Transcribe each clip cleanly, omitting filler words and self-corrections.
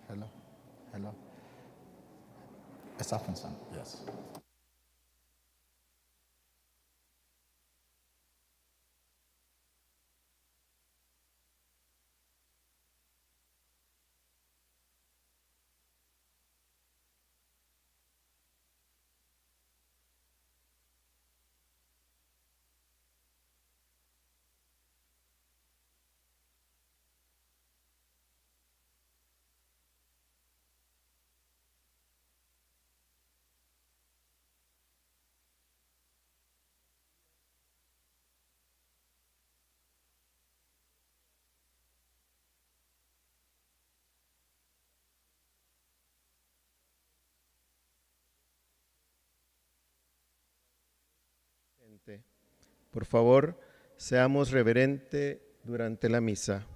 hello. Está funcionando, yes. Por favor, seamos reverentes durante la misa.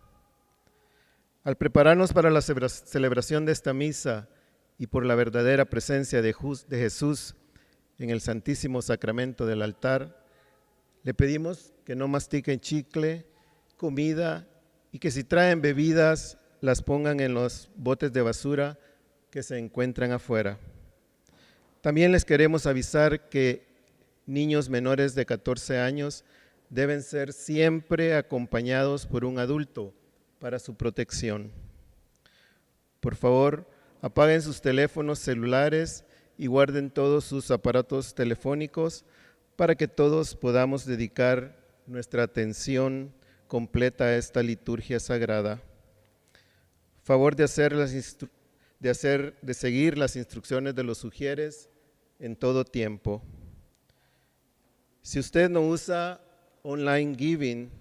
Al prepararnos para la celebración de esta misa y por la verdadera presencia de Jesús en el Santísimo Sacramento del altar, le pedimos que no mastiquen chicle, comida y que si traen bebidas las pongan en los botes de basura que se encuentran afuera. También les queremos avisar que niños menores de 14 años deben ser siempre acompañados por un adulto para su protección. Por favor, apaguen sus teléfonos celulares y guarden todos sus aparatos telefónicos para que todos podamos dedicar nuestra atención completa a esta liturgia sagrada. Favor de seguir las instrucciones de los sugieres en todo tiempo. Si usted no usa online giving,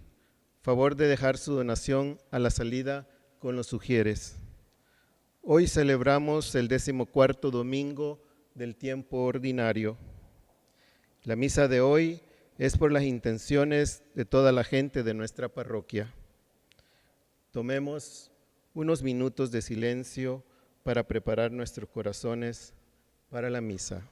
favor de dejar su donación a la salida con los sugieres. Hoy celebramos el 14º domingo del tiempo ordinario. La misa de hoy es por las intenciones de toda la gente de nuestra parroquia. Tomemos unos minutos de silencio para preparar nuestros corazones para la misa.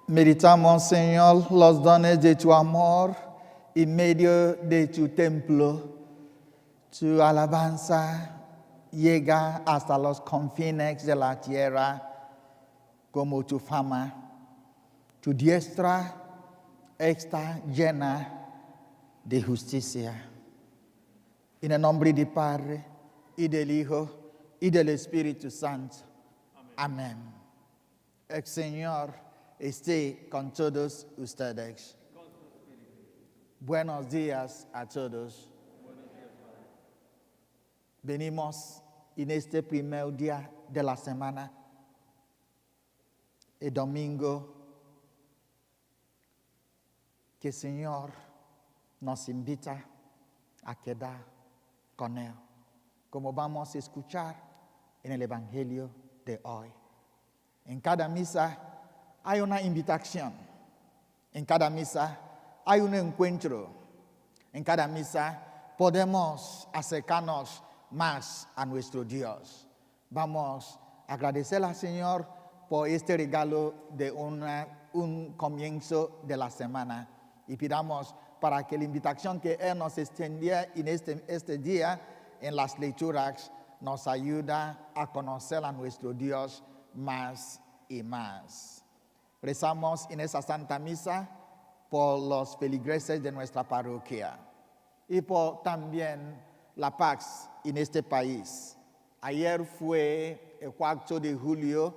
Meditamos, Señor, los dones de tu amor en medio de tu templo. Tu alabanza llega hasta los confines de la tierra como tu fama. Tu diestra está llena de justicia. En el nombre del Padre, y del Hijo, y del Espíritu Santo. Amén. El Señor esté con todos ustedes. Buenos días a todos. Venimos en este primer día de la semana, el domingo, que el Señor nos invita a quedar con Él, como vamos a escuchar en el Evangelio de hoy. En cada misa hay una invitación, en cada misa hay un encuentro, En cada misa podemos acercarnos más a nuestro Dios. Vamos a agradecer al Señor por este regalo de un comienzo de la semana y pidamos para que la invitación que Él nos extendía en este día en las lecturas nos ayuda a conocer a nuestro Dios más y más. Rezamos en esa Santa Misa por los feligreses de nuestra parroquia y por también la paz en este país. Ayer fue el 4 de julio,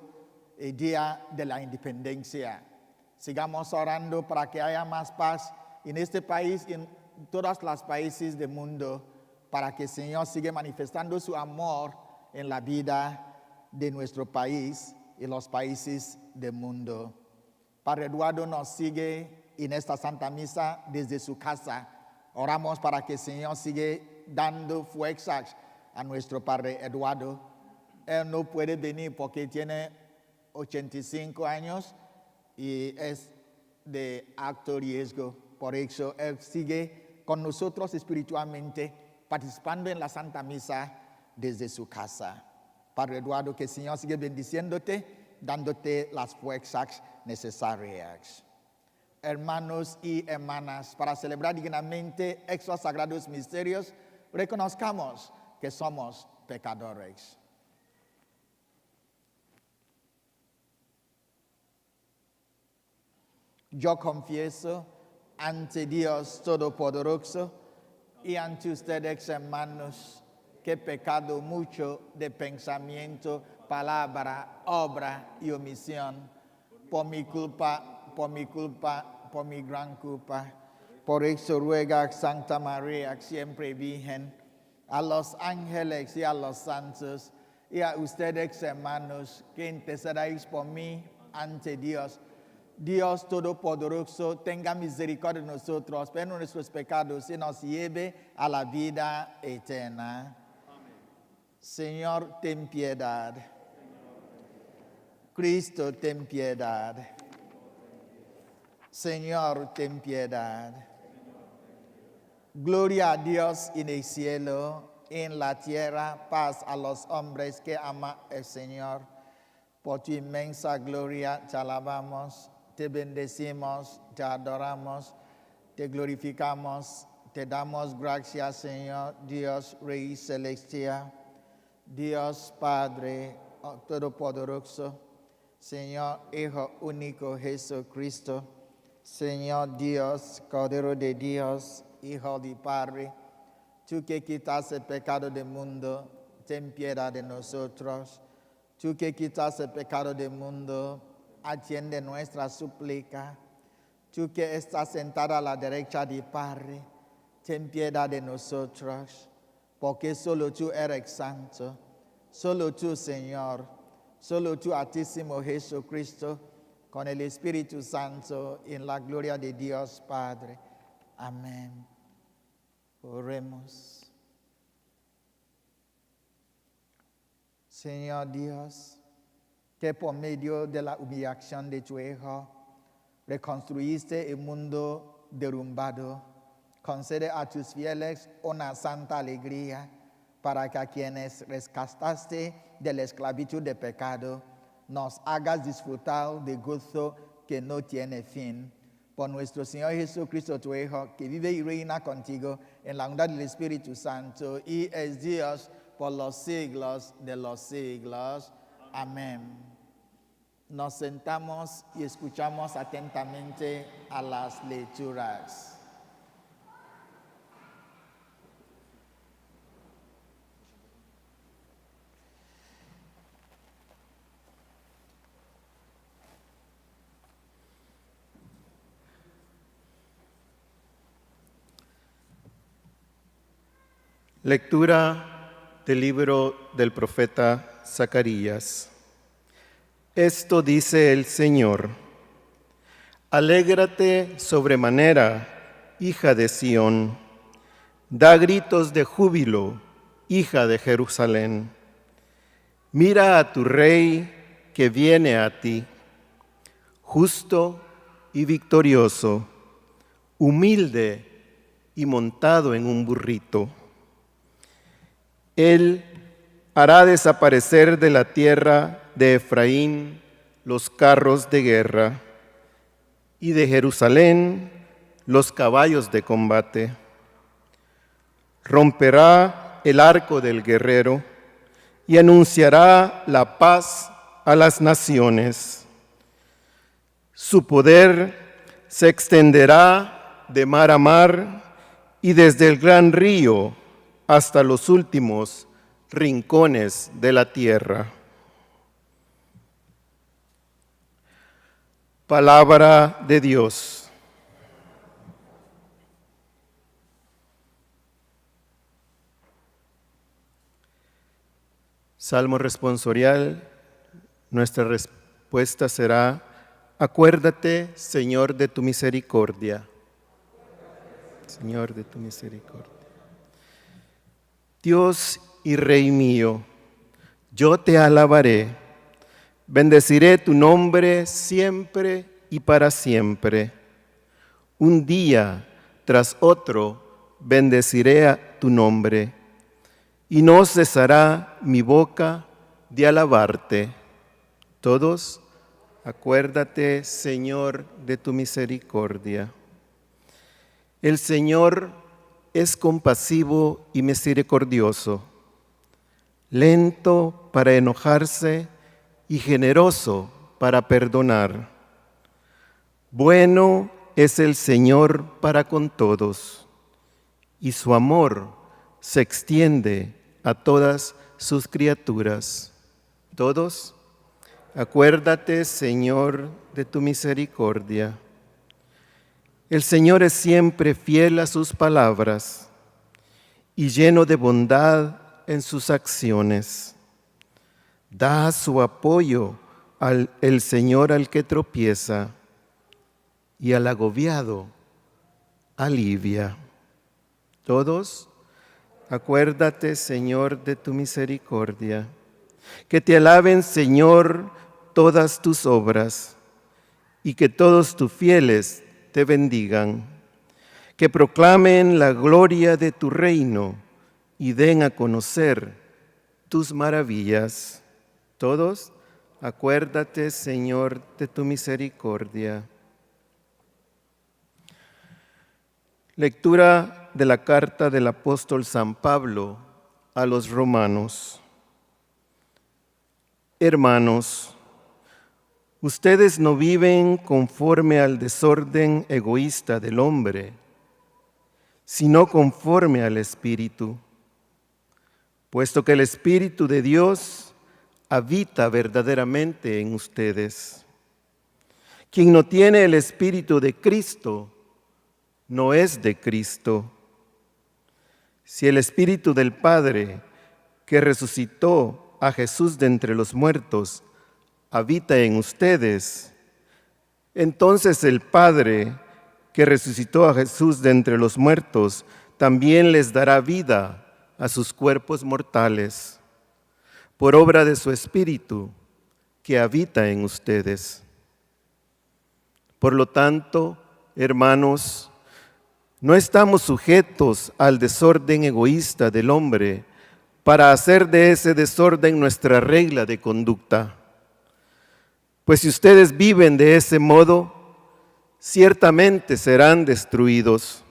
el Día de la Independencia. Sigamos orando para que haya más paz en este país y en todos los países del mundo, para que el Señor siga manifestando su amor en la vida de nuestro país y los países del mundo. Padre Eduardo nos sigue en esta Santa Misa desde su casa. Oramos para que el Señor siga dando fuerzas a nuestro Padre Eduardo. Él no puede venir porque tiene 85 años y es de alto riesgo. Por eso Él sigue con nosotros espiritualmente, participando en la Santa Misa desde su casa. Padre Eduardo, que el Señor siga bendiciéndote, dándote las fuerzas necesarias. Hermanos y hermanas, para celebrar dignamente estos sagrados misterios, reconozcamos que somos pecadores. Yo confieso ante Dios Todopoderoso y ante ustedes, hermanos, que he pecado mucho de pensamiento, palabra, obra y omisión, por mi gran culpa. Por eso ruega a Santa María, siempre Virgen, a los ángeles y a los santos, y a ustedes, hermanos, que intercedáis por mí ante Dios. Dios Todopoderoso, tenga misericordia de nosotros, perdone nuestros pecados y nos lleve a la vida eterna. Amén. Señor, ten piedad. Cristo, ten piedad. Señor, ten piedad. Gloria a Dios en el cielo, en la tierra, paz a los hombres que ama el Señor. Por tu inmensa gloria te alabamos, te bendecimos, te adoramos, te glorificamos, te damos gracias, Señor, Dios Rey Celestial, Dios Padre Todopoderoso, Señor Hijo único Jesucristo, Señor Dios, Cordero de Dios, Hijo del Padre, tú que quitas el pecado del mundo, ten piedad de nosotros. Tú que quitas el pecado del mundo, atiende nuestra súplica. Tú que estás sentada a la derecha del Padre, ten piedad de nosotros, porque solo tú eres santo, solo tú, Señor, solo tú, Altísimo Jesucristo, con el Espíritu Santo, en la gloria de Dios Padre. Amén. Oremos. Señor Dios, que por medio de la humillación de tu Hijo, reconstruiste el mundo derrumbado, concede a tus fieles una santa alegría, para que a quienes rescataste de la esclavitud del pecado, nos hagas disfrutar de gozo que no tiene fin. Por nuestro Señor Jesucristo, tu Hijo, que vive y reina contigo en la unidad del Espíritu Santo y es Dios por los siglos de los siglos. Amén. Nos sentamos y escuchamos atentamente a las lecturas. Lectura del libro del profeta Zacarías. Esto dice el Señor: Alégrate sobremanera, hija de Sión, da gritos de júbilo, hija de Jerusalén. Mira a tu rey que viene a ti, justo y victorioso, humilde y montado en un burrito. Él hará desaparecer de la tierra de Efraín los carros de guerra y de Jerusalén los caballos de combate. Romperá el arco del guerrero y anunciará la paz a las naciones. Su poder se extenderá de mar a mar y desde el gran río hasta los últimos rincones de la tierra. Palabra de Dios. Salmo responsorial. Nuestra respuesta será: acuérdate, Señor, de tu misericordia. Señor, de tu misericordia. Dios y Rey mío, yo te alabaré. Bendeciré tu nombre siempre y para siempre. Un día tras otro bendeciré a tu nombre, y no cesará mi boca de alabarte. Todos, acuérdate, Señor, de tu misericordia. El Señor es compasivo y misericordioso, lento para enojarse y generoso para perdonar. Bueno es el Señor para con todos, y su amor se extiende a todas sus criaturas. Todos, acuérdate, Señor, de tu misericordia. El Señor es siempre fiel a sus palabras y lleno de bondad en sus acciones. Da su apoyo el Señor al que tropieza, y al agobiado alivia. Todos, acuérdate, Señor, de tu misericordia. Que te alaben, Señor, todas tus obras, y que todos tus fieles te bendigan. Que proclamen la gloria de tu reino y den a conocer tus maravillas. Todos, acuérdate, Señor, de tu misericordia. Lectura de la carta del apóstol San Pablo a los romanos. Hermanos, ustedes no viven conforme al desorden egoísta del hombre, sino conforme al Espíritu, puesto que el Espíritu de Dios habita verdaderamente en ustedes. Quien no tiene el Espíritu de Cristo no es de Cristo. Si el Espíritu del Padre, que resucitó a Jesús de entre los muertos, habita en ustedes, entonces el Padre, que resucitó a Jesús de entre los muertos, también les dará vida a sus cuerpos mortales, por obra de su Espíritu, que habita en ustedes. Por lo tanto, hermanos, no estamos sujetos al desorden egoísta del hombre para hacer de ese desorden nuestra regla de conducta. Pues si ustedes viven de ese modo, ciertamente serán destruidos.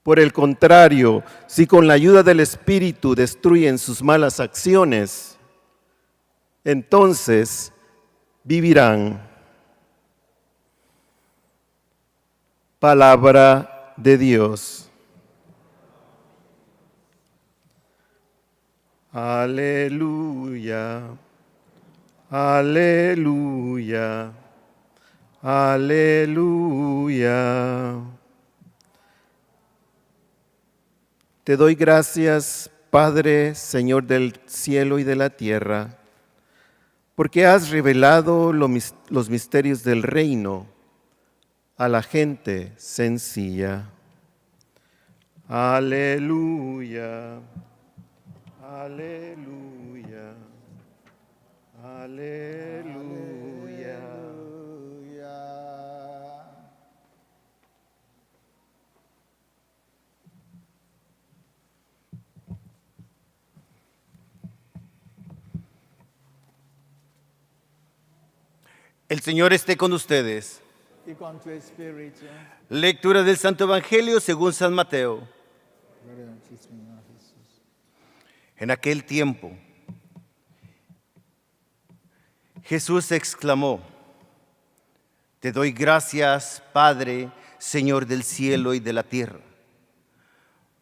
Por el contrario, si con la ayuda del Espíritu destruyen sus malas acciones, entonces vivirán. Palabra de Dios. Aleluya, aleluya, aleluya. Te doy gracias, Padre, Señor del cielo y de la tierra, porque has revelado los misterios del reino a la gente sencilla. Aleluya, aleluya, aleluya. El Señor esté con ustedes. y con tu espíritu. Lectura del Santo Evangelio según San Mateo. Gloria a ti, Señor Jesús. En aquel tiempo, Jesús exclamó: Te doy gracias, Padre, Señor del cielo y de la tierra,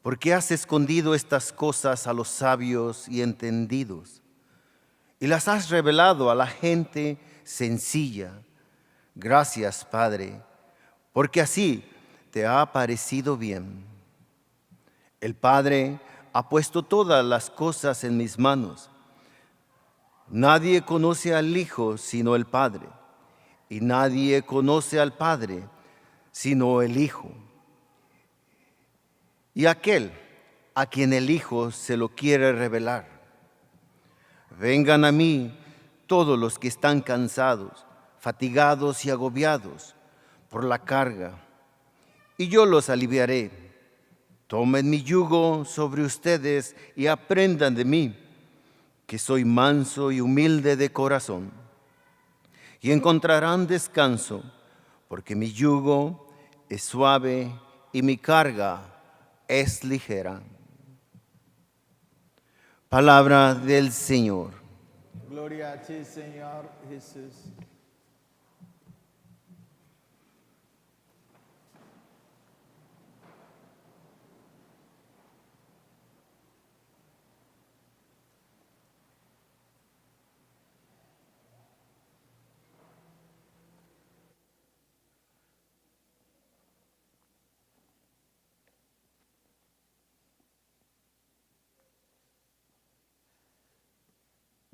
porque has escondido estas cosas a los sabios y entendidos y las has revelado a la gente sencilla. Gracias, Padre, porque así te ha parecido bien. El Padre ha puesto todas las cosas en mis manos. Nadie conoce al Hijo sino el Padre, y nadie conoce al Padre sino el Hijo, y aquel a quien el Hijo se lo quiere revelar. Vengan a mí todos los que están cansados, fatigados y agobiados por la carga, y yo los aliviaré. Tomen mi yugo sobre ustedes y aprendan de mí, que soy manso y humilde de corazón, y encontrarán descanso, porque mi yugo es suave y mi carga es ligera. Palabra del Señor. Gloria a ti, Señor Jesús.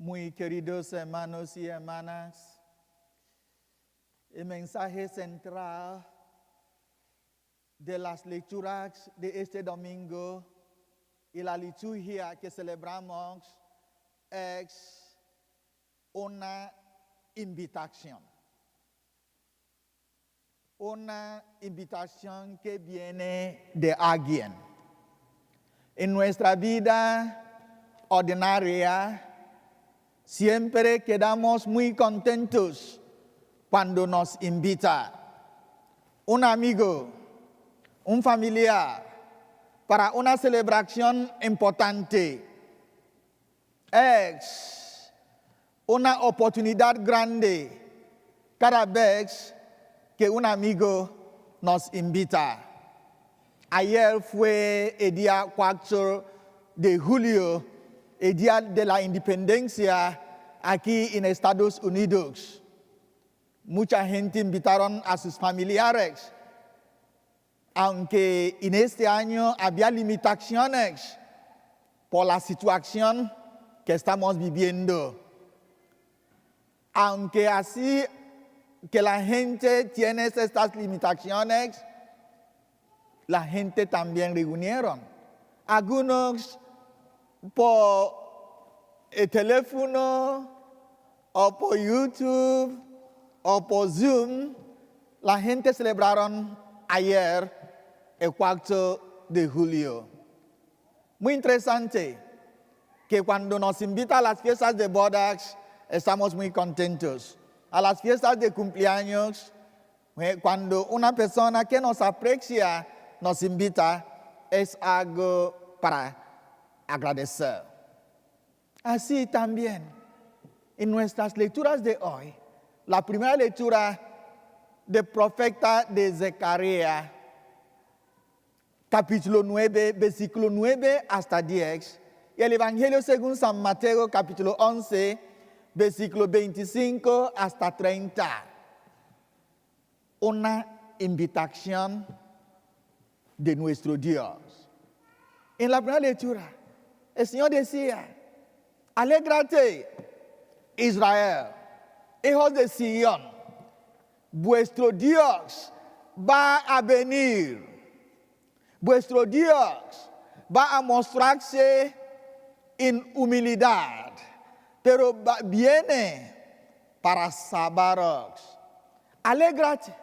Muy queridos hermanos y hermanas, el mensaje central de las lecturas de este domingo y la liturgia que celebramos es una invitación. Una invitación que viene de alguien. En nuestra vida ordinaria, siempre quedamos muy contentos cuando nos invita un amigo, un familiar, para una celebración importante. Es una oportunidad grande cada vez que un amigo nos invita. Ayer fue el día 4 de julio, el día de la independencia aquí en Estados Unidos. Mucha gente invitaron a sus familiares, aunque en este año había limitaciones por la situación que estamos viviendo. Aunque así que la gente tiene estas limitaciones, la gente también reunieron. Algunos por el teléfono, o por YouTube, o por Zoom, la gente celebraron ayer el 4 de julio. Muy interesante que cuando nos invita a las fiestas de bodas, estamos muy contentos. A las fiestas de cumpleaños, cuando una persona que nos aprecia nos invita, es algo para agradecer. Así también, en nuestras lecturas de hoy, la primera lectura del profeta de Zacarías, capítulo 9, versículo 9 hasta 10, y el Evangelio según San Mateo, capítulo 11, versículo 25 hasta 30. Una invitación de nuestro Dios. En la primera lectura, el Señor decía: alégrate, Israel, hijos de Sión, vuestro Dios va a venir. Vuestro Dios va a mostrarse en humildad, pero viene para salvaros. Alégrate,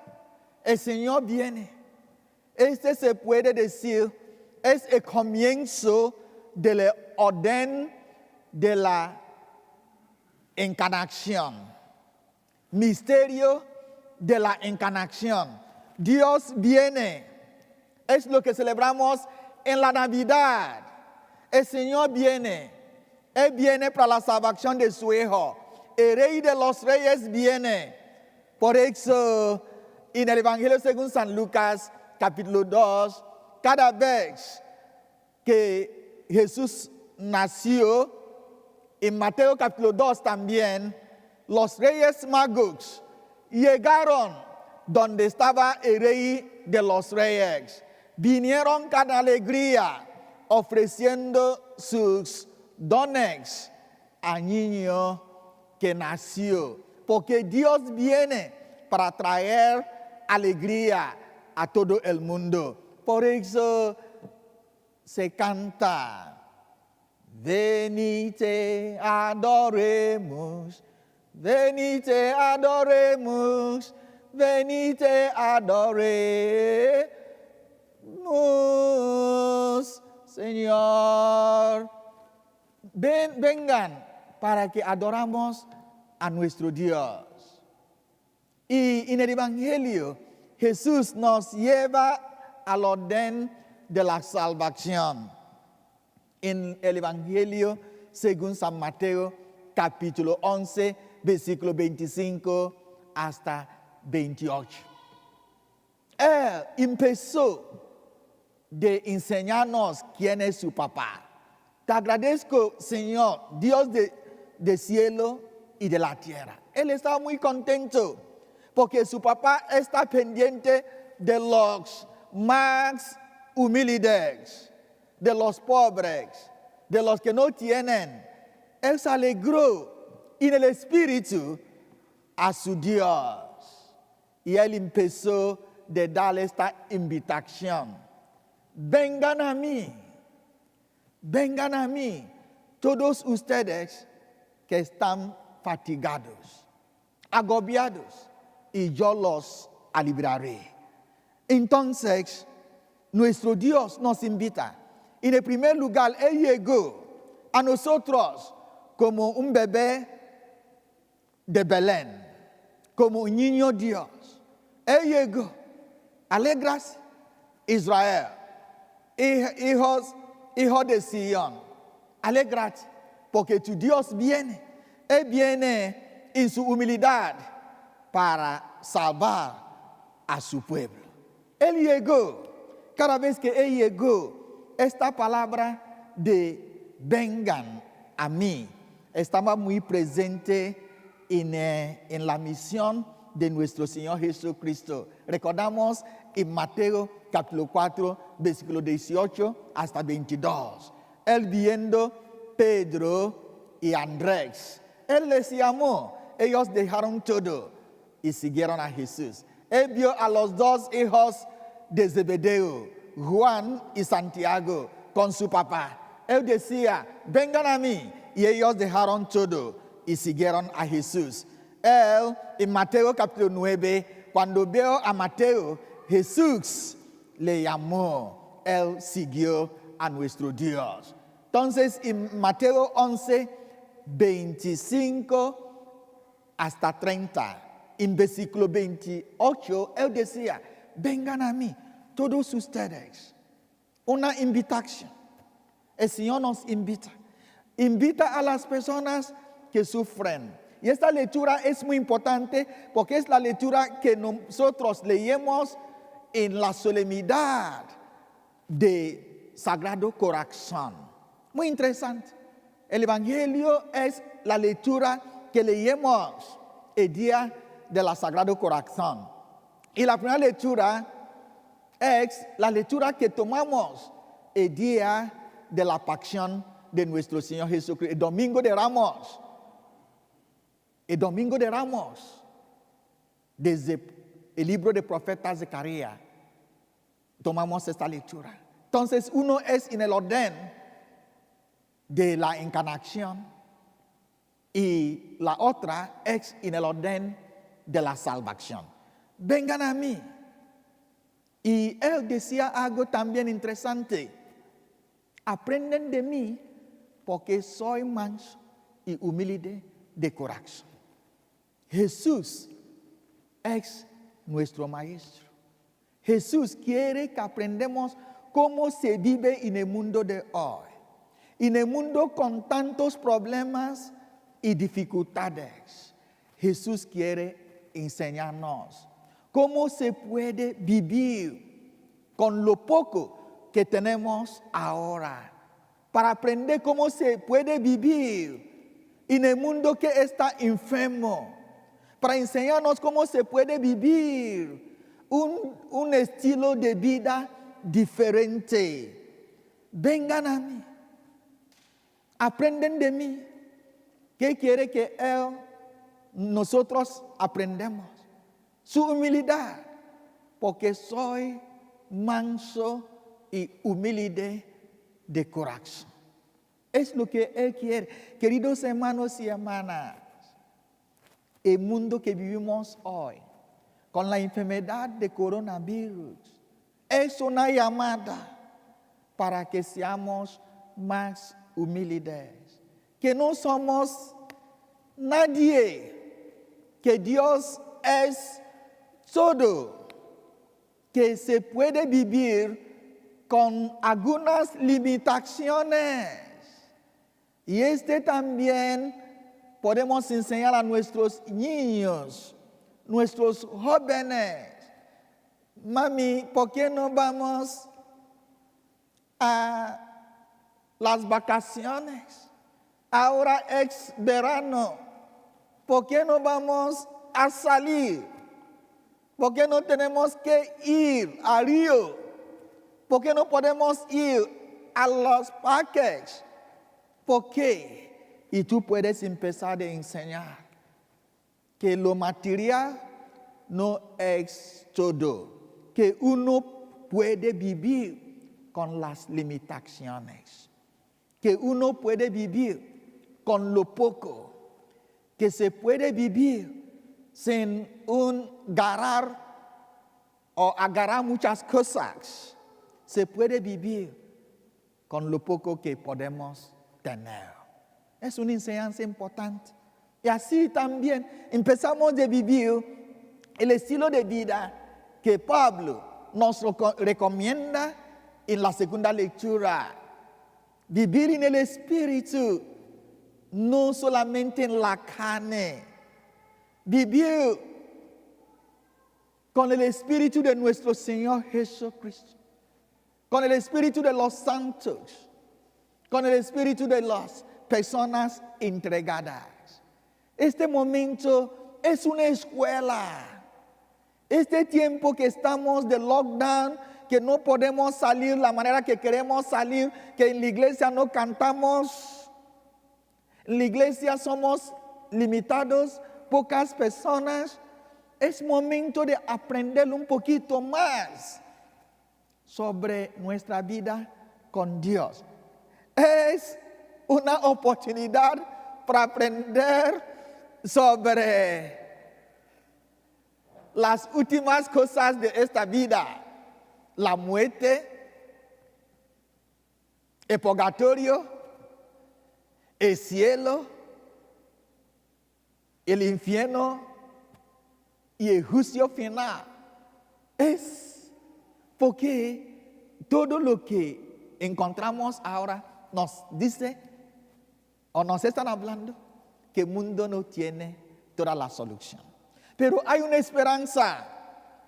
el Señor viene. Este se puede decir es el comienzo del orden de la encarnación. misterio de la encarnación. Dios viene. Es lo que celebramos en la Navidad. El Señor viene. Él viene para la salvación de su Hijo. El Rey de los Reyes viene. Por eso, en el Evangelio según San Lucas, capítulo 2, cada vez que Jesús nació, en Mateo capítulo 2 también, los Reyes Magos llegaron donde estaba el Rey de los Reyes. Vinieron con alegría, ofreciendo sus dones al niño que nació. Porque Dios viene para traer alegría a todo el mundo. Por eso se canta: venite, adoremos, venite, adoremos, venite, adoremos, Señor. Vengan para que adoramos a nuestro Dios. Y en el Evangelio, Jesús nos lleva al orden de la salvación. En el Evangelio según San Mateo, capítulo 11, versículo 25 hasta 28. Él empezó de enseñarnos quién es su papá. Te agradezco, Señor, Dios del cielo y de la tierra. Él estaba muy contento porque su papá está pendiente de los más humildes, de los pobres, de los que no tienen. Él se alegró en el espíritu a su Dios. Y él empezó de darle esta invitación: vengan a mí, todos ustedes que están fatigados, agobiados, y yo los aliviaré. Entonces, nuestro Dios nos invita. En el primer lugar, Él llegó a nosotros como un bebé de Belén, como un niño Dios. Él llegó. Alégrase, Israel, hijos de Sion. Alégrate, porque tu Dios viene. Él viene en su humildad para salvar a su pueblo. Él llegó. Cada vez que Él llegó, esta palabra de vengan a mí estaba muy presente en la misión de nuestro Señor Jesucristo. Recordamos en Mateo capítulo 4, versículo 18 hasta 22. Él viendo Pedro y Andrés, Él les llamó. Ellos dejaron todo y siguieron a Jesús. Él vio a los dos hijos de Zebedeo, Juan y Santiago, con su papá. Él decía: vengan a mí. Y ellos dejaron todo y siguieron a Jesús. Él, en Mateo capítulo 9, cuando vio a Mateo, Jesús le llamó. Él siguió a nuestro Dios. Entonces, en Mateo 11, 25 hasta 30, en versículo 28, Él decía: vengan a mí, todos ustedes. Una invitación. El Señor nos invita. Invita a las personas que sufren. Y esta lectura es muy importante porque es la lectura que nosotros leemos en la solemnidad de Sagrado Corazón. Muy interesante. El Evangelio es la lectura que leemos el día de la Sagrado Corazón. Y la primera lectura es la lectura que tomamos el día de la pasión de nuestro Señor Jesucristo, el Domingo de Ramos. El Domingo de Ramos, desde el libro de profeta Zacarías, tomamos esta lectura. Entonces, uno es en el orden de la encarnación y la otra es en el orden de la salvación. Vengan a mí. Y él decía algo también interesante: aprenden de mí porque soy manso y humilde de corazón. Jesús es nuestro maestro. Jesús quiere que aprendamos cómo se vive en el mundo de hoy. En el mundo con tantos problemas y dificultades. Jesús quiere enseñarnos cómo se puede vivir con lo poco que tenemos ahora. Para aprender cómo se puede vivir en el mundo que está enfermo. Para enseñarnos cómo se puede vivir un estilo de vida diferente. Vengan a mí. Aprenden de mí. ¿Qué quiere que nosotros aprendamos? Su humildad. Porque soy manso y humilde de corazón. Es lo que Él quiere. Queridos hermanos y hermanas, el mundo que vivimos hoy, con la enfermedad de coronavirus, es una llamada para que seamos más humildes. Que no somos nadie, que Dios es todo, que se puede vivir con algunas limitaciones. Y también podemos enseñar a nuestros niños, nuestros jóvenes. Mami, ¿por qué no vamos a las vacaciones? Ahora es verano. ¿Por qué no vamos a salir? ¿Por qué no tenemos que ir a Río? ¿Por qué no podemos ir a los parques? ¿Por qué? Y tú puedes empezar a enseñar que lo material no es todo, que uno puede vivir con las limitaciones, que uno puede vivir con lo poco, que se puede vivir sin agarrar muchas cosas. Se puede vivir con lo poco que podemos tener. Es una enseñanza importante. Y así también empezamos a vivir el estilo de vida que Pablo nos recomienda en la segunda lectura. Vivir en el Espíritu, no solamente en la carne. Vivir con el Espíritu de nuestro Señor Jesucristo. Con el Espíritu de los santos. Con el Espíritu de las personas entregadas. Este momento es una escuela. Este tiempo que estamos de lockdown, que no podemos salir la manera que queremos salir, que en la iglesia no cantamos, en la iglesia somos limitados, pocas personas, es momento de aprender un poquito más sobre nuestra vida con Dios. Es una oportunidad para aprender sobre las últimas cosas de esta vida. La muerte, el purgatorio, el cielo, el infierno y el juicio final. Es porque todo lo que encontramos ahora nos dice o nos están hablando que el mundo no tiene toda la solución. Pero hay una esperanza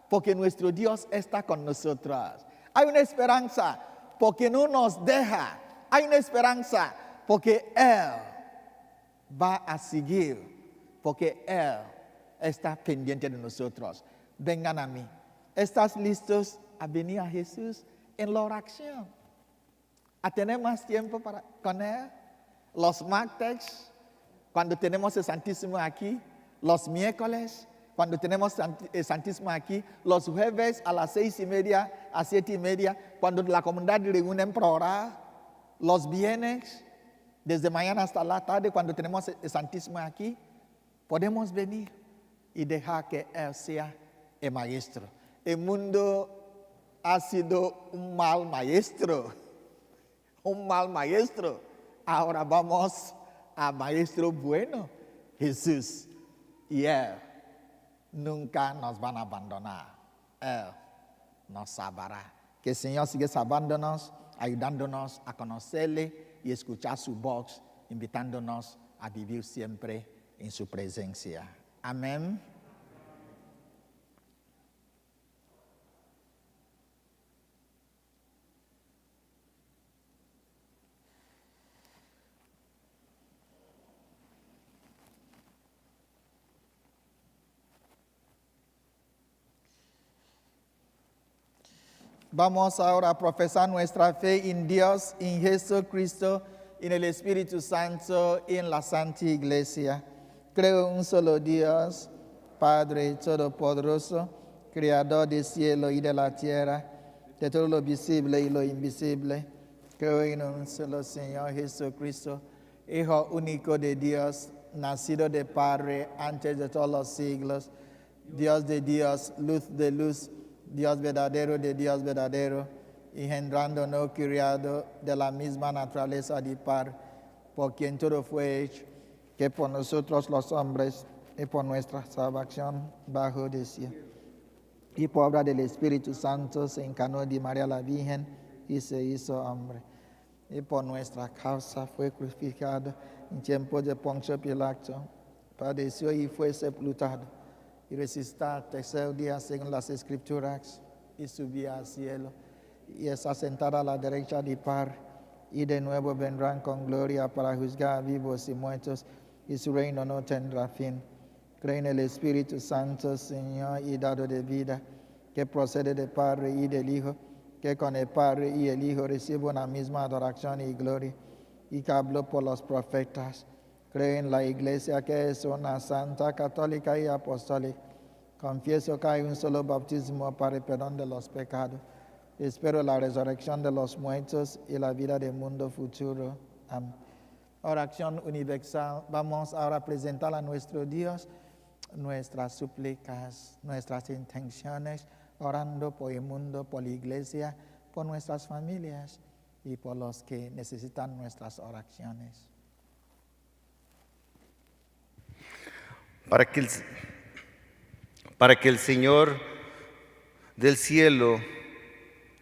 porque nuestro Dios está con nosotros. Hay una esperanza porque no nos deja. Hay una esperanza porque Él va a seguir, porque Él está pendiente de nosotros. Vengan a mí. ¿Estás listos a venir a Jesús en la oración? A tener más tiempo con Él. Los martes, cuando tenemos el Santísimo aquí. Los miércoles, cuando tenemos el Santísimo aquí. Los jueves a las 6:30, a 7:30, cuando la comunidad reúnen para orar. Los viernes, desde mañana hasta la tarde, cuando tenemos el Santísimo aquí. Podemos venir y dejar que Él sea el maestro. El mundo ha sido un mal maestro. Un mal maestro. Ahora vamos a maestro bueno, Jesús. y Él nunca nos va a abandonar. Él nos salvará. Que el Señor siga salvándonos, ayudándonos a conocerle y escuchar su voz, invitándonos a vivir siempre en su presencia. Amén. Vamos ahora a profesar nuestra fe en Dios, en Jesucristo, en el Espíritu Santo y en la Santa Iglesia. Creo en un solo Dios, Padre Todopoderoso, Creador del cielo y de la tierra, de todo lo visible y lo invisible. Creo en un solo Señor Jesucristo, Hijo único de Dios, nacido de Padre antes de todos los siglos, Dios de Dios, luz de luz, Dios verdadero de Dios verdadero, engendrando no criado de la misma naturaleza de Padre, por quien todo fue hecho, que por nosotros los hombres y por nuestra salvación bajo del cielo. Y por obra del Espíritu Santo se encarnó de María la Virgen y se hizo hombre. Y por nuestra causa fue crucificado en tiempo de Poncio Pilato, padeció y fue sepultado y resucitó al tercer día según las Escrituras, y subió al cielo, y está sentado a la derecha de Padre, y de nuevo vendrán con gloria para juzgar a vivos y muertos, y su reino no tendrá fin. Creo en el Espíritu Santo, Señor y dado de vida, que procede del Padre y del Hijo, que con el Padre y el Hijo recibe una misma adoración y gloria, y que habló por los profetas. Creo en la Iglesia, que es una santa, católica y apostólica. Confieso que hay un solo bautismo para el perdón de los pecados. Espero la resurrección de los muertos y la vida del mundo futuro. Amén. Oración universal. Vamos ahora a presentar a nuestro Dios nuestras súplicas, nuestras intenciones, orando por el mundo, por la Iglesia, por nuestras familias y por los que necesitan nuestras oraciones. Para que el Señor del cielo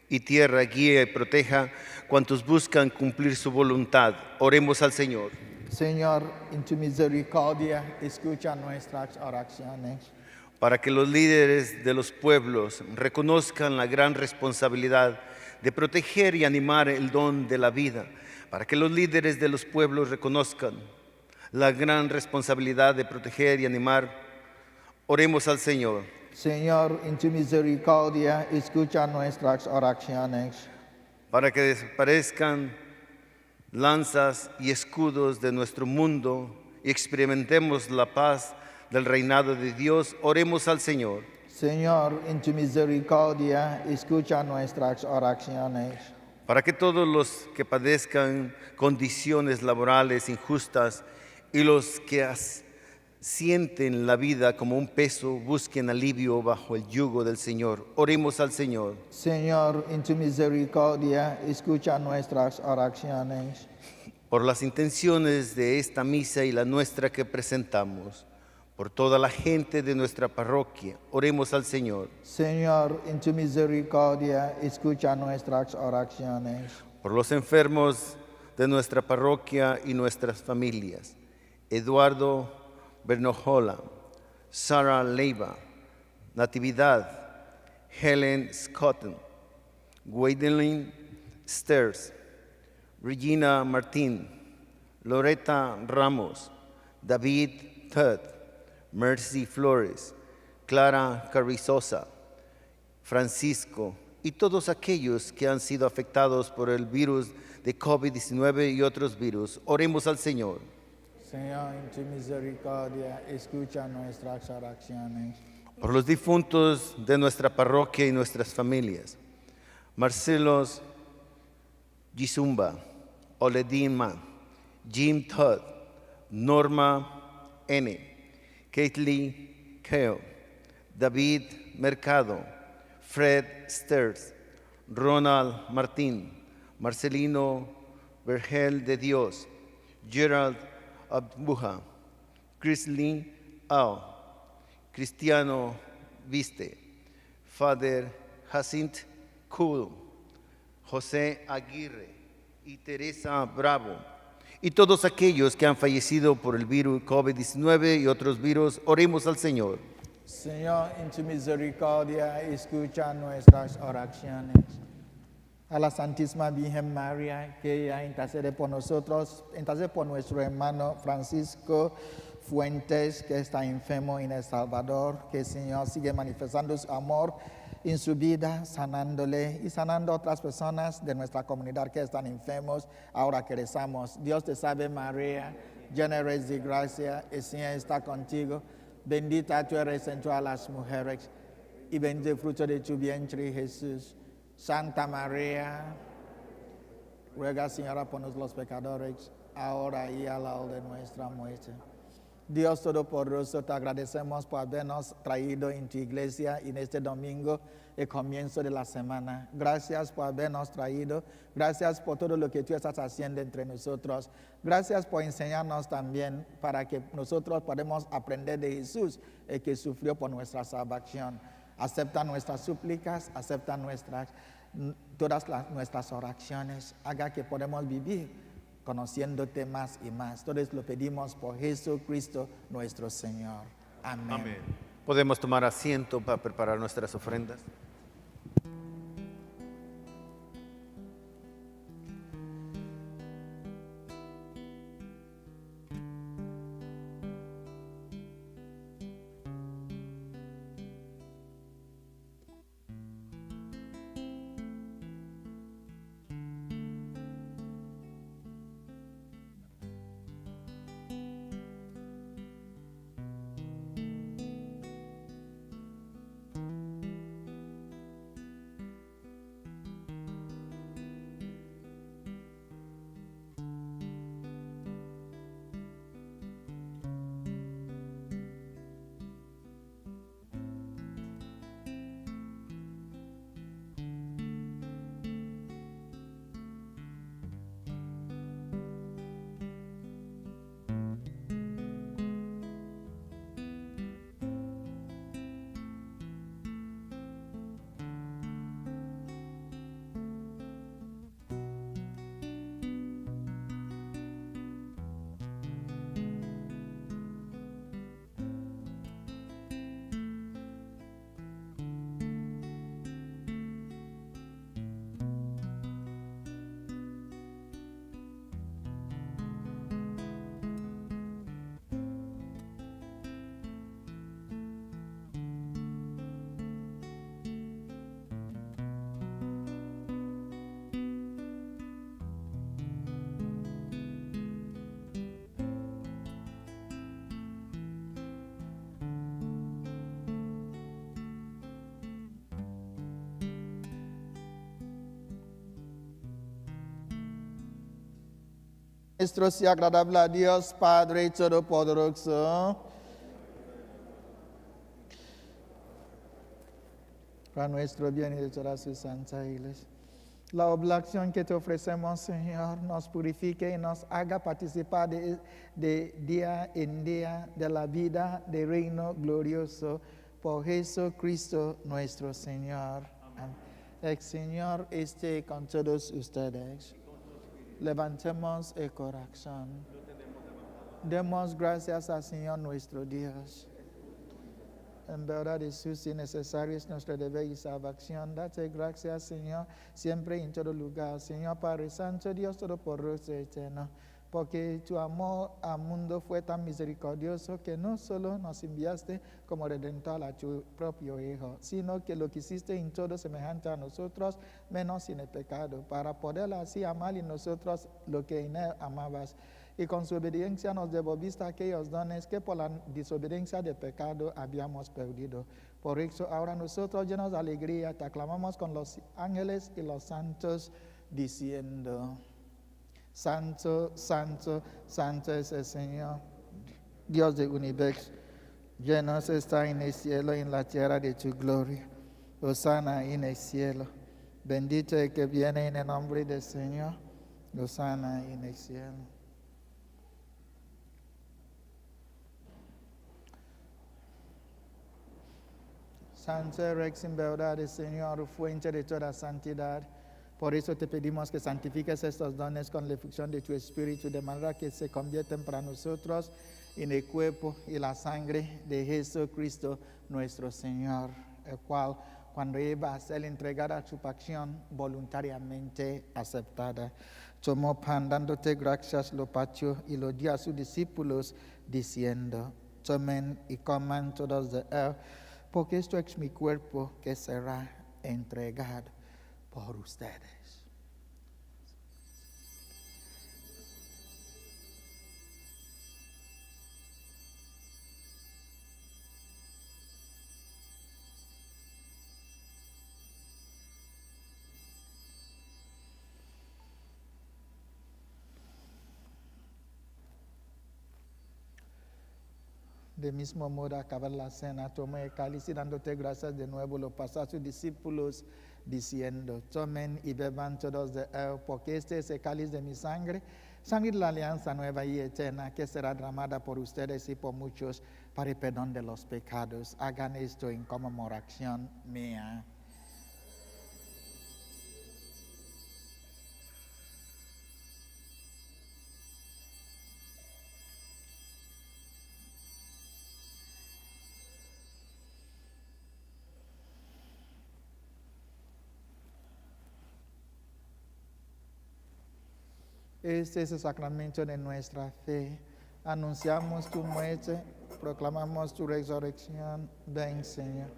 y tierra guíe y proteja cuantos buscan cumplir su voluntad. Oremos al Señor. Señor, en tu misericordia, escucha nuestras oraciones. Para que los líderes de los pueblos reconozcan la gran responsabilidad de proteger y animar el don de la vida. Para que los líderes de los pueblos reconozcan la gran responsabilidad de proteger y animar, oremos al Señor. Señor, en tu misericordia, escucha nuestras oraciones. Para que desaparezcan lanzas y escudos de nuestro mundo y experimentemos la paz del reinado de Dios, oremos al Señor. Señor, en tu misericordia, escucha nuestras oraciones. Para que todos los que padezcan condiciones laborales injustas y los que sienten la vida como un peso busquen alivio bajo el yugo del Señor, oremos al Señor. Señor, en tu misericordia, escucha nuestras oraciones. Por las intenciones de esta misa y la nuestra que presentamos, por toda la gente de nuestra parroquia, oremos al Señor. Señor, en tu misericordia, escucha nuestras oraciones. Por los enfermos de nuestra parroquia y nuestras familias, Eduardo Bernojola, Sara Leiva, Natividad, Helen Scotton, Gwendolyn Sters, Regina Martín, Loretta Ramos, David Tud, Mercy Flores, Clara Carrizosa, Francisco y todos aquellos que han sido afectados por el virus de COVID-19 y otros virus. Oremos al Señor. Señor, en tu misericordia, escucha nuestras oraciones. Por los difuntos de nuestra parroquia y nuestras familias, Marcelos Gisumba, Oledima, Jim Todd, Norma N., Caitlin Keo, David Mercado, Fred Sters, Ronald Martín, Marcelino Vergel de Dios, Gerald Abbuja, Chrislyn Ao, Cristiano Viste, Father Jacint Kuhl, José Aguirre y Teresa Bravo, y todos aquellos que han fallecido por el virus COVID-19 y otros virus, oremos al Señor. Señor, en tu misericordia, escucha nuestras oraciones. A la Santísima Virgen María, que ella intercede por nosotros, intercede por nuestro hermano Francisco Fuentes, que está enfermo en El Salvador, que el Señor sigue manifestando su amor en su vida, sanándole y sanando a otras personas de nuestra comunidad que están enfermos, ahora que rezamos. Dios te salve María, llena eres de gracia, el Señor está contigo, bendita tú eres entre todas las mujeres, y bendito el fruto de tu vientre, Jesús. Santa María, ruega, Señora, por nosotros los pecadores, ahora y a la hora de nuestra muerte. Dios Todopoderoso, te agradecemos por habernos traído en tu iglesia en este domingo, el comienzo de la semana. Gracias por habernos traído. Gracias por todo lo que tú estás haciendo entre nosotros. Gracias por enseñarnos también para que nosotros podamos aprender de Jesús, el que sufrió por nuestra salvación. Acepta nuestras súplicas, acepta todas nuestras oraciones. Haga que podamos vivir conociéndote más y más. Todos lo pedimos por Jesucristo nuestro Señor. Amén. Amén. Podemos tomar asiento para preparar nuestras ofrendas. Nuestro sea agradable a Dios Padre Todopoderoso. Para nuestro bien y de toda su santa iglesia. La oblación que te ofrecemos, Señor, nos purifique y nos haga participar de día en día de la vida del reino glorioso por Jesucristo nuestro Señor. Amén. El Señor esté con todos ustedes. Levantemos el corazón. Demos gracias al Señor nuestro Dios. En verdad, Jesús, es necesario, es nuestro deber y salvación. Date gracias, Señor, siempre y en todo lugar. Señor Padre Santo, Dios Todopoderoso y Eterno, porque tu amor al mundo fue tan misericordioso que no solo nos enviaste como redentor a tu propio Hijo, sino que lo quisiste en todo semejante a nosotros, menos sin el pecado, para poder así amar en nosotros lo que en él amabas. Y con su obediencia nos devolviste aquellos dones que por la desobediencia del pecado habíamos perdido. Por eso ahora nosotros, llenos de alegría, te aclamamos con los ángeles y los santos, diciendo: Santo, santo, santo es el Señor, Dios del universo. Llenos está en el cielo y en la tierra de tu gloria. Hosana en el cielo. Bendito el que viene en el nombre del Señor. Hosana en el cielo. Santo Rex en verdad, Señor, fuente de toda santidad. Por eso te pedimos que santifiques estos dones con la efusión de tu Espíritu, de manera que se convierten para nosotros en el cuerpo y la sangre de Jesucristo nuestro Señor, el cual, cuando iba a ser entregada a su pasión, voluntariamente aceptada, tomó pan, dándote gracias, lo partió y lo dio a sus discípulos, diciendo: tomen y coman todos de él, porque esto es mi cuerpo que será entregado por ustedes. De mismo modo, acabar la cena, tomó el cáliz y dándote gracias de nuevo, lo pasó a sus discípulos, diciendo: tomen y beban todos de él, porque este es el cáliz de mi sangre, sangre de la alianza nueva y eterna, que será derramada por ustedes y por muchos para el perdón de los pecados. Hagan esto en conmemoración mía. Este es el sacramento de nuestra fe. Anunciamos tu muerte, proclamamos tu resurrección. Ven, Señor.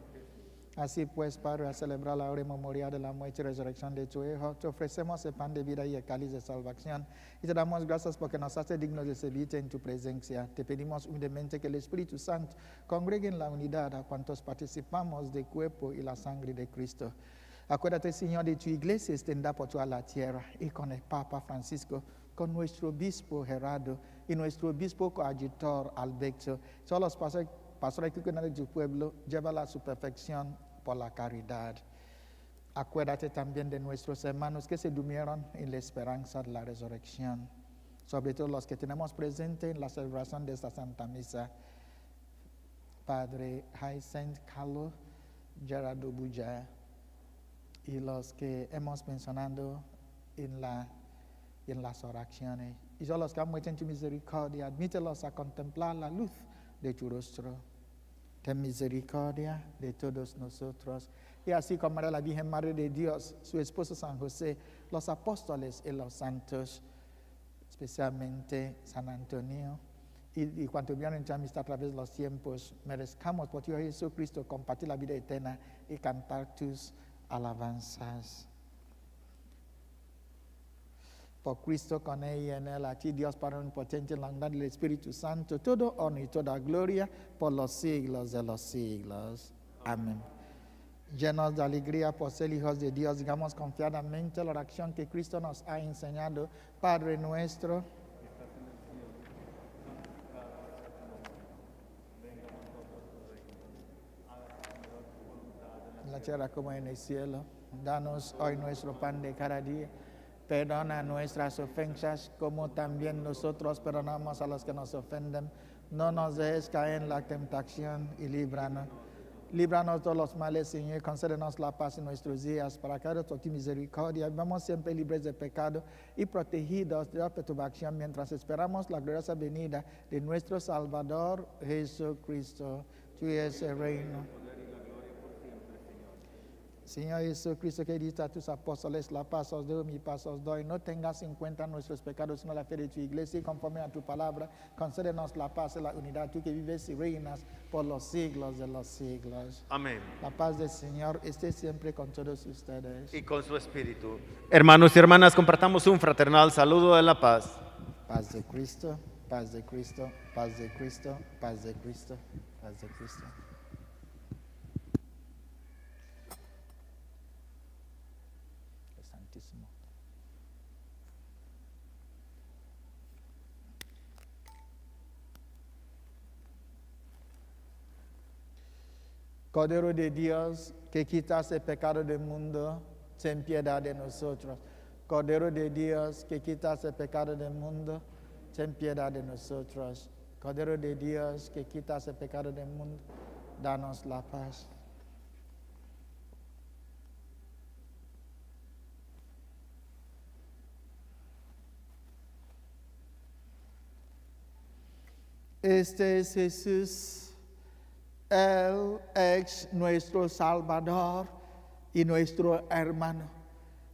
Así pues, Padre, a celebrar la hora memorial de la muerte y resurrección de tu Hijo, te ofrecemos el pan de vida y el cáliz de salvación. Y te damos gracias porque nos hace dignos de servirte en tu presencia. Te pedimos humildemente que el Espíritu Santo congregue en la unidad a cuantos participamos del cuerpo y la sangre de Cristo. Acuérdate, Señor, de tu iglesia extendida por toda la tierra, y con el Papa Francisco, con nuestro obispo Gerardo y nuestro obispo coadjutor Alberto, todos los pastores que cuidan de tu pueblo, llévala a su perfección por la caridad. Acuérdate también de nuestros hermanos que se durmieron en la esperanza de la resurrección, sobre todo los que tenemos presente en la celebración de esta Santa Misa. Padre Jacinto Carlos Gerardo Bulla, y los que hemos mencionado en las oraciones. Y todos los que han muerto en tu misericordia, admítelos a contemplar la luz de tu rostro. Ten misericordia de todos nosotros. Y así como era la Virgen Madre de Dios, su esposo San José, los apóstoles y los santos, especialmente San Antonio, y cuanto vieron en tu amistad a través de los tiempos, merezcamos por tu Hijo Jesucristo compartir la vida eterna y cantar tus alabanzas. Por Cristo, con él y en él, a ti Dios Padre omnipotente, en la unidad del Espíritu Santo, todo honor y toda gloria por los siglos de los siglos. Amén. Llenos de alegría por ser hijos de Dios, digamos confiadamente la oración que Cristo nos ha enseñado. Padre nuestro, en la tierra como en el cielo. Danos hoy nuestro pan de cada día. Perdona nuestras ofensas, como también nosotros perdonamos a los que nos ofenden. No nos dejes caer en la tentación y líbranos. Líbranos de todos los males, Señor, concédenos la paz en nuestros días, para que de tu misericordia vivamos siempre libres de pecado y protegidos de la perturbación, mientras esperamos la gloriosa venida de nuestro Salvador Jesucristo. Tuyo es el reino. Señor Jesucristo, que dijiste a tus apóstoles: la paz os doy, mi paz os doy. No tengas en cuenta nuestros pecados, sino la fe de tu iglesia, y conforme a tu palabra, concédenos la paz y la unidad, tú que vives y reinas por los siglos de los siglos. Amén. La paz del Señor esté siempre con todos ustedes. Y con su espíritu. Hermanos y hermanas, compartamos un fraternal saludo de la paz. Paz de Cristo, paz de Cristo, paz de Cristo, paz de Cristo, paz de Cristo. Santísimo. Cordero de Dios, que quitas el pecado del mundo, ten piedad de nosotros. Cordero de Dios, que quitas el pecado del mundo, ten piedad de nosotros. Cordero de Dios, que quitas el pecado del mundo, danos la paz. Este es Jesús, Él es nuestro Salvador y nuestro hermano.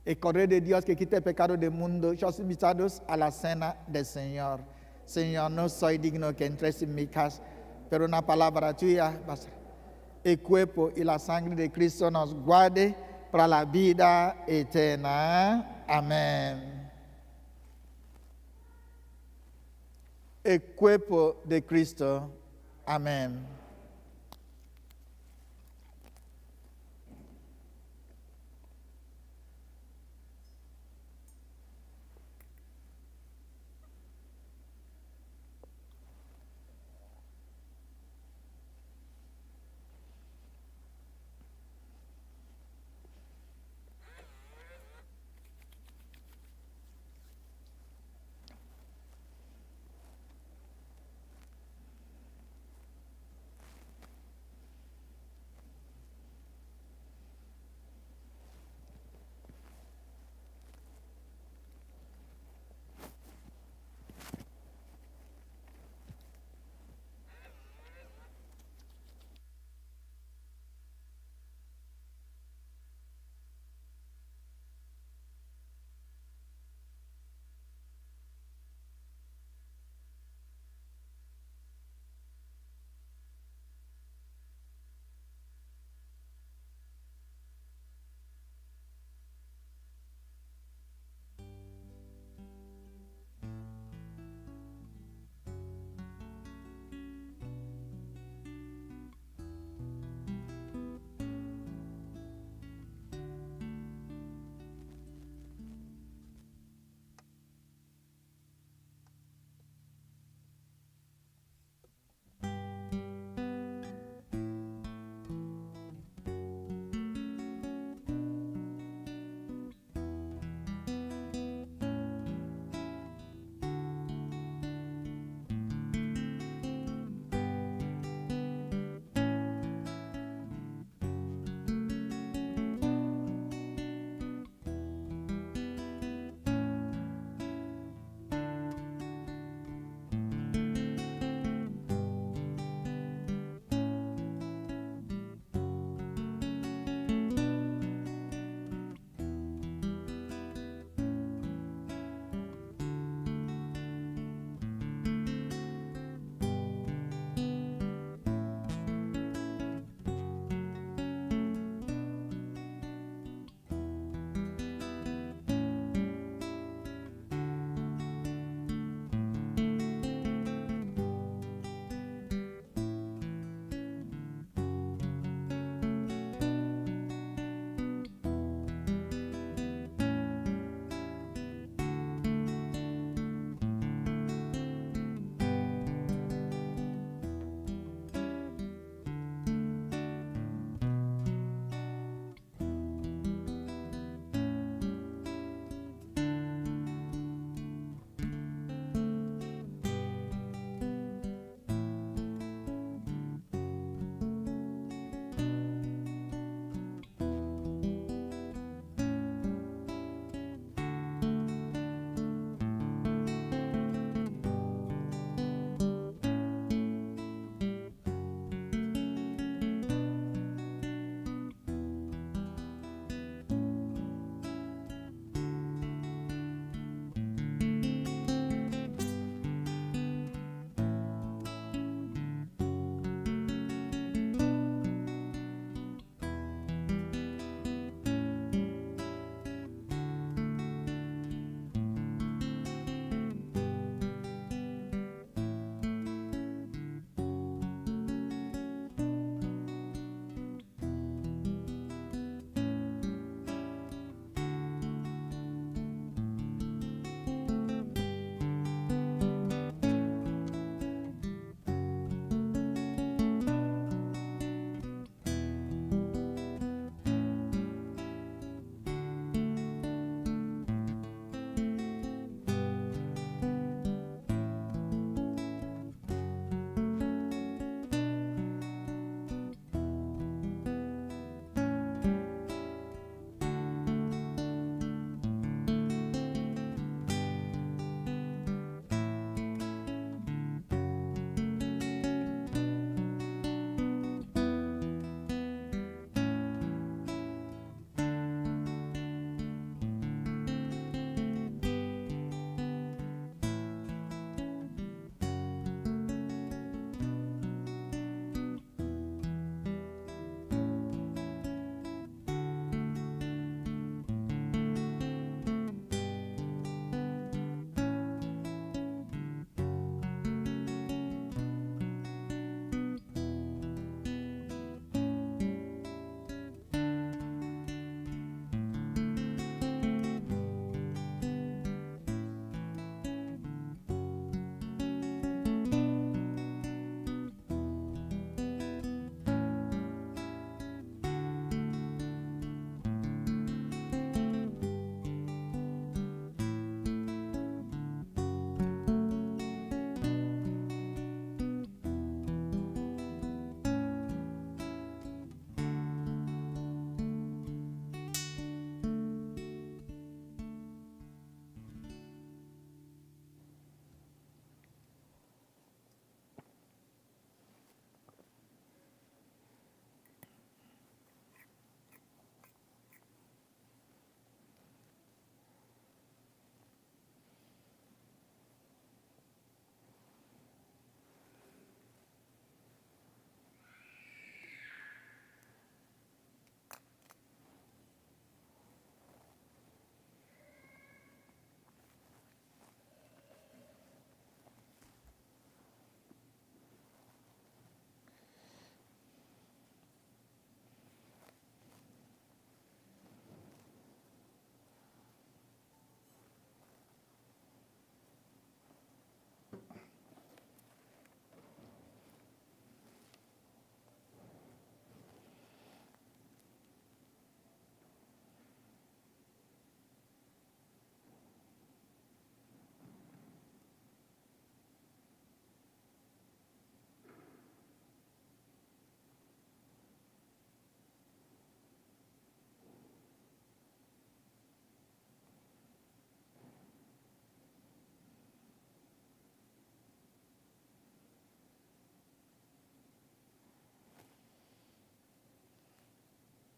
El Cordero de Dios que quita el pecado del mundo. Los invitados a la cena del Señor. Señor, no soy digno que entres en mi casa, pero una palabra tuya basta. El cuerpo y la sangre de Cristo nos guarde para la vida eterna. Amén. El cuerpo de Cristo. Amén.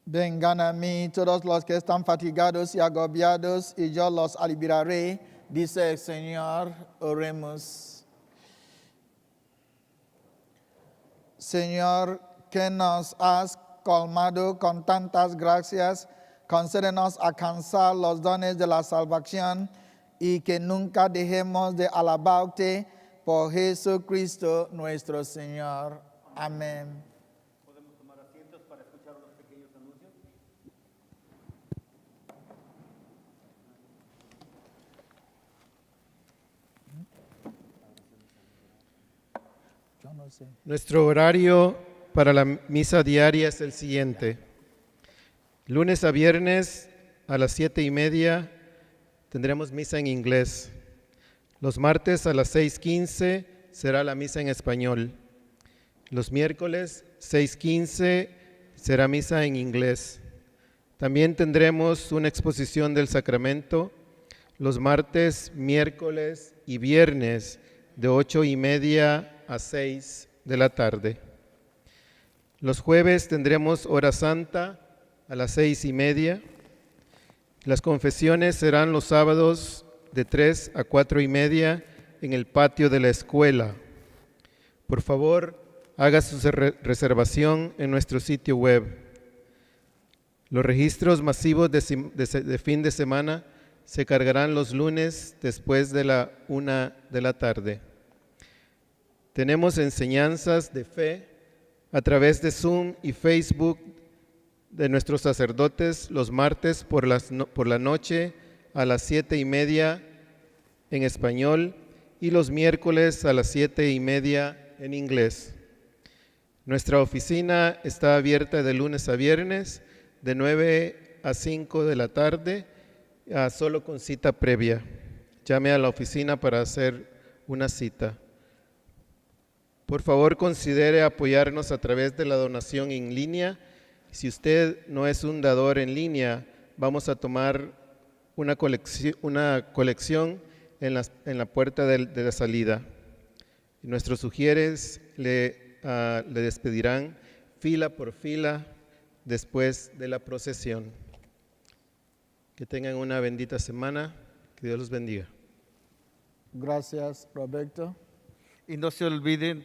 Vengan a mí todos los que están fatigados y agobiados, y yo los aliviaré, dice el Señor. Oremos. Señor, que nos has colmado con tantas gracias, concédenos alcanzar los dones de la salvación y que nunca dejemos de alabarte por Jesucristo nuestro Señor. Amén. ¿Podemos tomar asientos para escuchar unos pequeños anuncios? Yo no sé. Nuestro horario para la misa diaria es el siguiente. Lunes a viernes a las 7:30 tendremos misa en inglés. Los martes a las 6:15 será la misa en español. Los miércoles 6:15 será misa en inglés. También tendremos una exposición del sacramento los martes, miércoles y viernes de 8:30 a 6 de la tarde. Los jueves tendremos hora santa a las 6:30. Las confesiones serán los sábados de 3 a 4:30 en el patio de la escuela. Por favor, haga su reservación en nuestro sitio web. Los registros masivos de fin de semana se cargarán los lunes después de la 1 de la tarde. Tenemos enseñanzas de fe a través de Zoom y Facebook de nuestros sacerdotes los martes por la noche a las 7:30 en español y los miércoles a las 7:30 en inglés. Nuestra oficina está abierta de lunes a viernes de 9 a 5 de la tarde, solo con cita previa. Llame a la oficina para hacer una cita. Por favor, considere apoyarnos a través de la donación en línea. Si usted no es un dador en línea, vamos a tomar una colección en la puerta de la salida. Nuestros sugieres le despedirán fila por fila después de la procesión. Que tengan una bendita semana. Que Dios los bendiga. Gracias, Roberto. Y no se olviden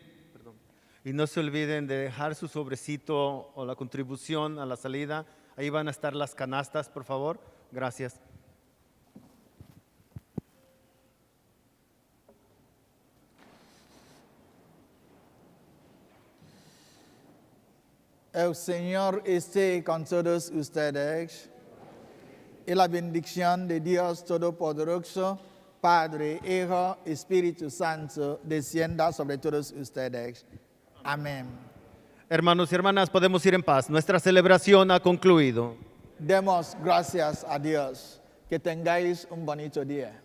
de dejar su sobrecito o la contribución a la salida. Ahí van a estar las canastas, por favor. Gracias. El Señor esté con todos ustedes. Y la bendición de Dios Todopoderoso, Padre, Hijo, Espíritu Santo, descienda sobre todos ustedes. Amén. Hermanos y hermanas, podemos ir en paz. Nuestra celebración ha concluido. Demos gracias a Dios. Que tengáis un bonito día.